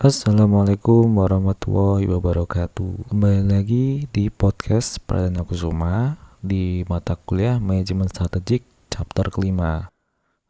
Assalamualaikum warahmatullahi wabarakatuh. Kembali lagi di podcast Pradana Kusuma di mata kuliah Manajemen Strategik chapter kelima.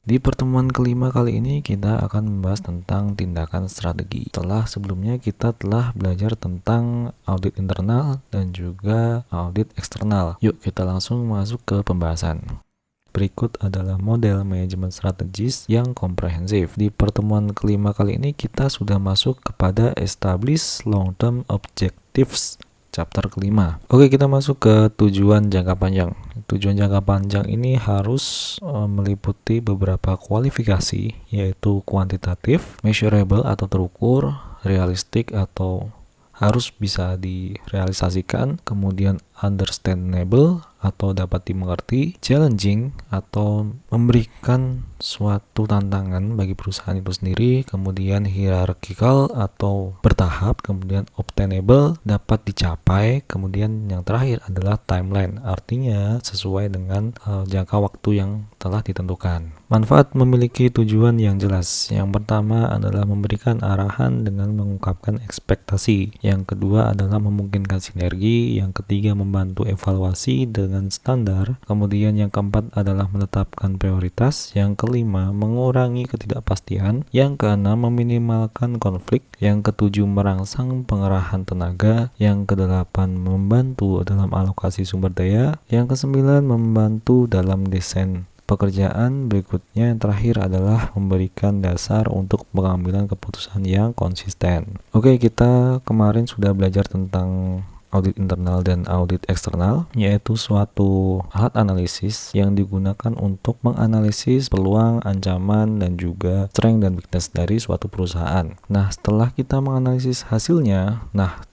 Di pertemuan kelima kali ini kita akan membahas tentang tindakan strategi. Setelah sebelumnya kita telah belajar tentang audit internal dan juga audit eksternal. Yuk kita langsung masuk ke pembahasan. Berikut adalah model manajemen strategis yang komprehensif. Di pertemuan kelima kali ini kita sudah masuk kepada Establish Long-Term Objectives chapter kelima. Oke, kita masuk ke tujuan jangka panjang. Tujuan jangka panjang ini harus meliputi beberapa kualifikasi, yaitu kuantitatif, measurable atau terukur, realistik atau harus bisa direalisasikan, kemudian understandable atau dapat dimengerti, challenging atau memberikan suatu tantangan bagi perusahaan itu sendiri, kemudian hierarchical atau bertahap, kemudian obtainable dapat dicapai, kemudian yang terakhir adalah timeline, artinya sesuai dengan jangka waktu yang telah ditentukan. Manfaat memiliki tujuan yang jelas. Yang pertama adalah memberikan arahan dengan mengungkapkan ekspektasi. Yang kedua adalah memungkinkan sinergi. Yang ketiga membantu evaluasi dengan standar. Kemudian yang keempat adalah menetapkan prioritas. Yang kelima mengurangi ketidakpastian. Yang keenam meminimalkan konflik. Yang ketujuh merangsang pengerahan tenaga. Yang kedelapan membantu dalam alokasi sumber daya. Yang kesembilan membantu dalam desain pekerjaan. Berikutnya yang terakhir adalah memberikan dasar untuk pengambilan keputusan yang konsisten. Oke, kita kemarin sudah belajar tentang audit internal dan audit eksternal, yaitu suatu alat analisis yang digunakan untuk menganalisis peluang, ancaman, dan juga strength dan weakness dari suatu perusahaan. Nah, setelah kita menganalisis hasilnya,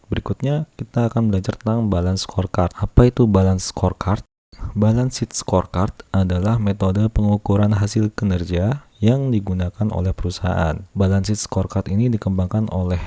berikutnya kita akan belajar tentang balance scorecard. Apa itu balance scorecard? Balance sheet scorecard adalah metode pengukuran hasil kinerja yang digunakan oleh perusahaan. Balance sheet scorecard ini dikembangkan oleh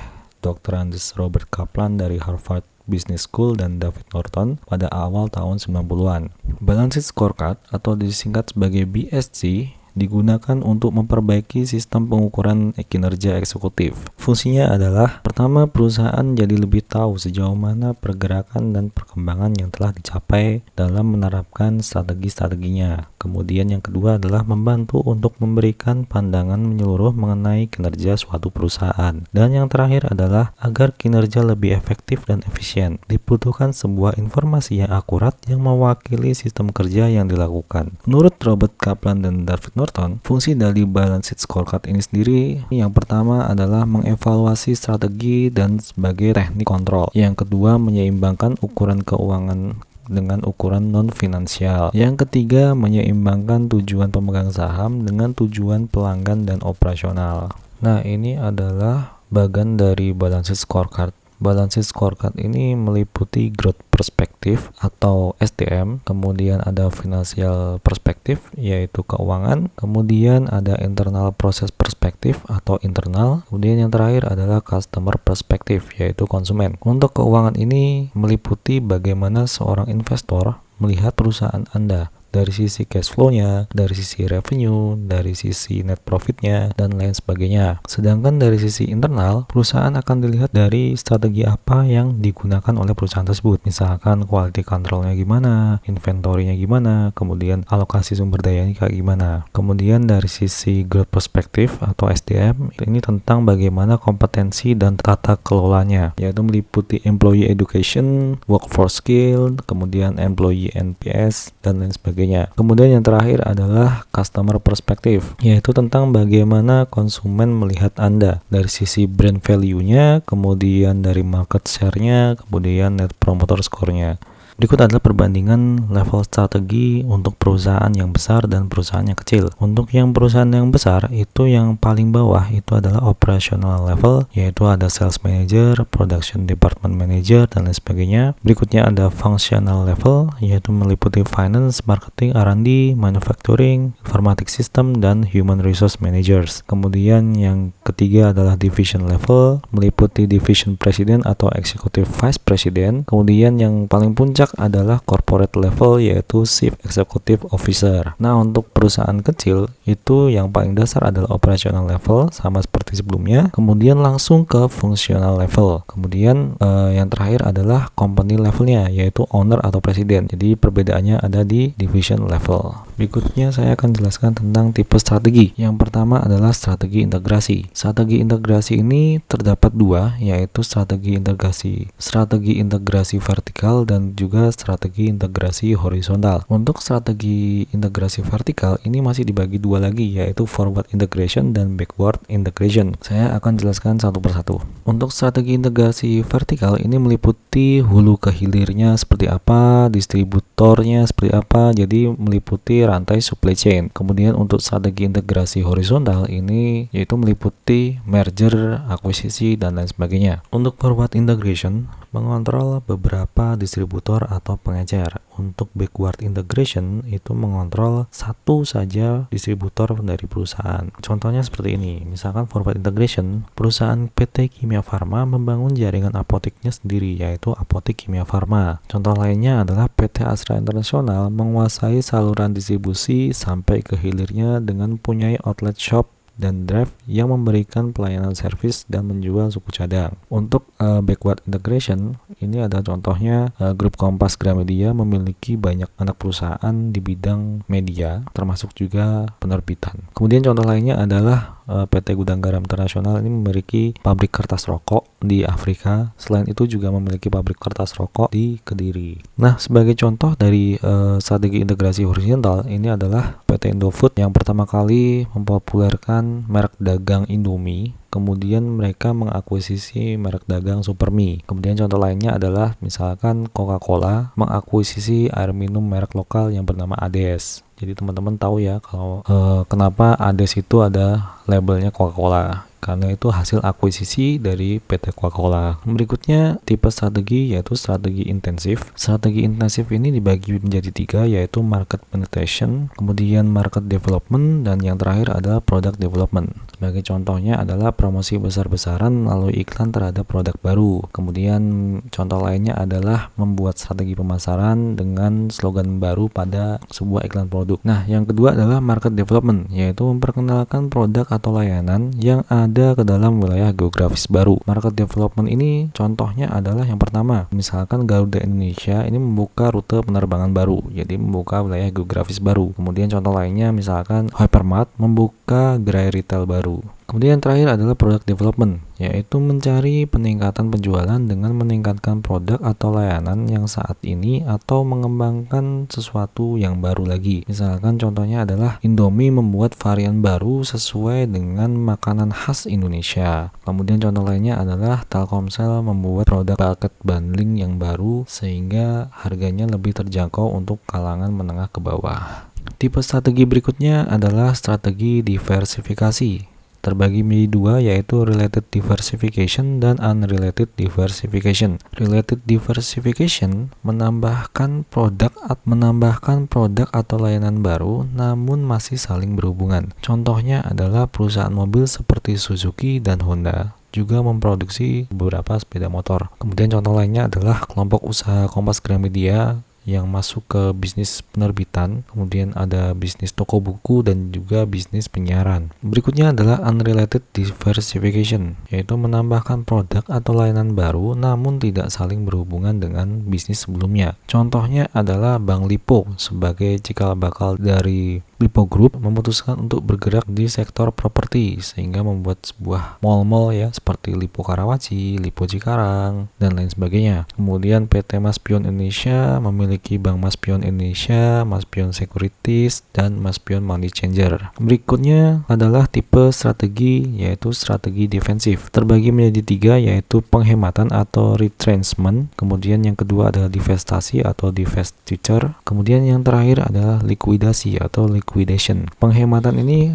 Dr. Andes Robert Kaplan dari Harvard Business School dan David Norton pada awal tahun 90-an. Balance sheet scorecard atau disingkat sebagai BSC digunakan untuk memperbaiki sistem pengukuran kinerja eksekutif. Fungsinya adalah, pertama, perusahaan jadi lebih tahu sejauh mana pergerakan dan perkembangan yang telah dicapai dalam menerapkan strategi-strateginya. Kemudian yang kedua adalah membantu untuk memberikan pandangan menyeluruh mengenai kinerja suatu perusahaan. Dan yang terakhir adalah agar kinerja lebih efektif dan efisien. Dibutuhkan sebuah informasi yang akurat yang mewakili sistem kerja yang dilakukan. Menurut Robert Kaplan dan David Norton, fungsi dari balance sheet scorecard ini sendiri yang pertama adalah mengevaluasi strategi dan sebagai teknik kontrol. Yang kedua menyeimbangkan ukuran keuangan dengan ukuran non-finansial. Yang ketiga menyeimbangkan tujuan pemegang saham dengan tujuan pelanggan dan operasional. Nah, ini adalah bagian dari balance sheet scorecard. Balance sheet scorecard ini meliputi growth perspektif atau STM, kemudian ada financial perspektif yaitu keuangan, kemudian ada internal proses perspektif atau internal, kemudian yang terakhir adalah customer perspektif yaitu konsumen. Untuk keuangan ini meliputi bagaimana seorang investor melihat perusahaan Anda dari sisi cash flow-nya, dari sisi revenue, dari sisi net profit-nya, dan lain sebagainya. Sedangkan dari sisi internal, perusahaan akan dilihat dari strategi apa yang digunakan oleh perusahaan tersebut. Misalkan quality control-nya gimana, inventory-nya gimana, kemudian alokasi sumber dayanya kayak gimana. Kemudian dari sisi growth perspective atau SDM, ini tentang bagaimana kompetensi dan tata kelolanya, yaitu meliputi employee education, workforce skill, kemudian employee NPS, dan lain sebagainya. Kemudian yang terakhir adalah customer perspective, yaitu tentang bagaimana konsumen melihat Anda dari sisi brand value-nya, kemudian dari market share-nya, kemudian net promoter score-nya. Berikut adalah perbandingan level strategi untuk perusahaan yang besar dan perusahaan yang kecil. Untuk yang perusahaan yang besar, itu yang paling bawah itu adalah operational level, yaitu ada sales manager, production department manager, dan lain sebagainya. Berikutnya ada functional level, yaitu meliputi finance, marketing, R&D, manufacturing, informatic system, dan human resource managers. Kemudian yang ketiga adalah division level, meliputi division president atau executive vice president. Kemudian yang paling puncak puncak adalah corporate level, yaitu Chief Executive Officer. Nah, untuk perusahaan kecil itu yang paling dasar adalah operational level, sama seperti sebelumnya. Kemudian langsung ke functional level. Kemudian yang terakhir adalah company levelnya, yaitu owner atau presiden. Jadi perbedaannya ada di division level. Berikutnya saya akan jelaskan tentang tipe strategi. Yang pertama adalah strategi integrasi. Strategi integrasi ini terdapat dua, yaitu strategi integrasi vertikal dan juga strategi integrasi horizontal. Untuk strategi integrasi vertikal ini masih dibagi dua lagi, yaitu forward integration dan backward integration. Saya akan jelaskan satu persatu. Untuk strategi integrasi vertikal ini meliputi hulu ke hilirnya seperti apa, distributornya seperti apa, jadi meliputi rantai supply chain. Kemudian untuk strategi integrasi horizontal ini yaitu meliputi merger, akuisisi, dan lain sebagainya. Untuk forward integration mengontrol beberapa distributor atau pengecer. Untuk backward integration itu mengontrol satu saja distributor dari perusahaan. Contohnya seperti ini. Misalkan forward integration, perusahaan PT Kimia Farma membangun jaringan apoteknya sendiri, yaitu Apotek Kimia Farma. Contoh lainnya adalah PT Astra International menguasai saluran distribusi sampai ke hilirnya dengan punyai outlet shop dan drive yang memberikan pelayanan servis dan menjual suku cadang. Untuk backward integration, ini ada contohnya Grup Kompas Gramedia memiliki banyak anak perusahaan di bidang media, termasuk juga penerbitan. Kemudian contoh lainnya adalah PT Gudang Garam Internasional ini memiliki pabrik kertas rokok di Afrika. Selain itu juga memiliki pabrik kertas rokok di Kediri. Nah, sebagai contoh dari strategi integrasi horizontal ini adalah PT Indofood yang pertama kali mempopulerkan merek dagang Indomie. Kemudian mereka mengakuisisi merek dagang Supermi. Kemudian contoh lainnya adalah misalkan Coca-Cola mengakuisisi air minum merek lokal yang bernama Ades. Jadi teman-teman tahu ya kalau kenapa Ades itu ada labelnya Coca-Cola. Karena itu hasil akuisisi dari PT Coca-Cola. Berikutnya tipe strategi yaitu strategi intensif. Strategi intensif ini dibagi menjadi tiga, yaitu market penetration, kemudian market development, dan yang terakhir adalah product development. Sebagai contohnya adalah promosi besar-besaran melalui iklan terhadap produk baru. Kemudian contoh lainnya adalah membuat strategi pemasaran dengan slogan baru pada sebuah iklan produk. Nah, yang kedua adalah market development, yaitu memperkenalkan produk atau layanan yang ada ke dalam wilayah geografis baru. Market development ini contohnya adalah yang pertama, misalkan Garuda Indonesia ini membuka rute penerbangan baru, jadi membuka wilayah geografis baru. Kemudian contoh lainnya misalkan Hypermart membuka gerai retail baru. Kemudian yang terakhir adalah product development, yaitu mencari peningkatan penjualan dengan meningkatkan produk atau layanan yang saat ini atau mengembangkan sesuatu yang baru lagi. Misalkan contohnya adalah Indomie membuat varian baru sesuai dengan makanan khas Indonesia. Kemudian contoh lainnya adalah Telkomsel membuat produk paket bundling yang baru sehingga harganya lebih terjangkau untuk kalangan menengah ke bawah. Tipe strategi berikutnya adalah strategi diversifikasi. Terbagi menjadi dua, yaitu related diversification dan unrelated diversification. Related diversification menambahkan produk atau layanan baru namun masih saling berhubungan. Contohnya adalah perusahaan mobil seperti Suzuki dan Honda juga memproduksi beberapa sepeda motor. Kemudian contoh lainnya adalah kelompok usaha Kompas Gramedia yang masuk ke bisnis penerbitan, kemudian ada bisnis toko buku dan juga bisnis penyiaran. Berikutnya adalah unrelated diversification, yaitu menambahkan produk atau layanan baru namun tidak saling berhubungan dengan bisnis sebelumnya. Contohnya adalah Bank Lipo sebagai cikal bakal dari Lipo Group memutuskan untuk bergerak di sektor properti sehingga membuat sebuah mall-mall ya seperti Lipo Karawaci, Lipo Cikarang, dan lain sebagainya. Kemudian PT Maspion Indonesia memiliki Bank Maspion Indonesia, Maspion Securities, dan Maspion Money Changer. Berikutnya adalah tipe strategi yaitu strategi defensif. Terbagi menjadi tiga, yaitu penghematan atau retrenchment. Kemudian yang kedua adalah divestasi atau divestiture. Kemudian yang terakhir adalah likuidasi atau liquidation. Penghematan ini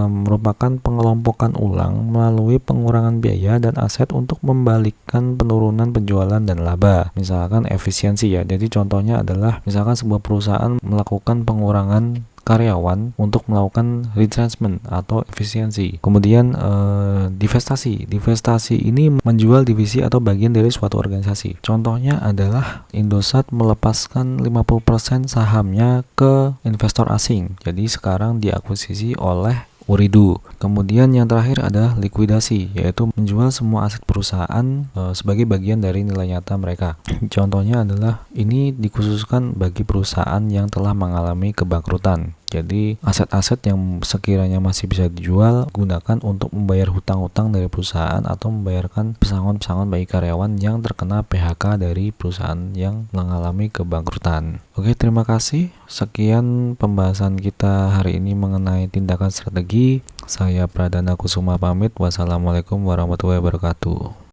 merupakan pengelompokan ulang melalui pengurangan biaya dan aset untuk membalikkan penurunan penjualan dan laba. Misalkan efisiensi ya. Jadi contohnya adalah misalkan sebuah perusahaan melakukan pengurangan karyawan untuk melakukan retrenchment atau efisiensi. Kemudian divestasi. Divestasi ini menjual divisi atau bagian dari suatu organisasi. Contohnya adalah Indosat melepaskan 50% sahamnya ke investor asing. Jadi sekarang diakuisisi oleh Ooredoo. Kemudian yang terakhir adalah likuidasi, yaitu menjual semua aset perusahaan sebagai bagian dari nilai nyata mereka. Contohnya adalah ini dikhususkan bagi perusahaan yang telah mengalami kebangkrutan. Jadi aset-aset yang sekiranya masih bisa dijual gunakan untuk membayar hutang-hutang dari perusahaan atau membayarkan pesangon-pesangon bagi karyawan yang terkena PHK dari perusahaan yang mengalami kebangkrutan. Oke, terima kasih. Sekian pembahasan kita hari ini mengenai tindakan strategi. Saya Pradana Kusuma pamit. Wassalamualaikum warahmatullahi wabarakatuh.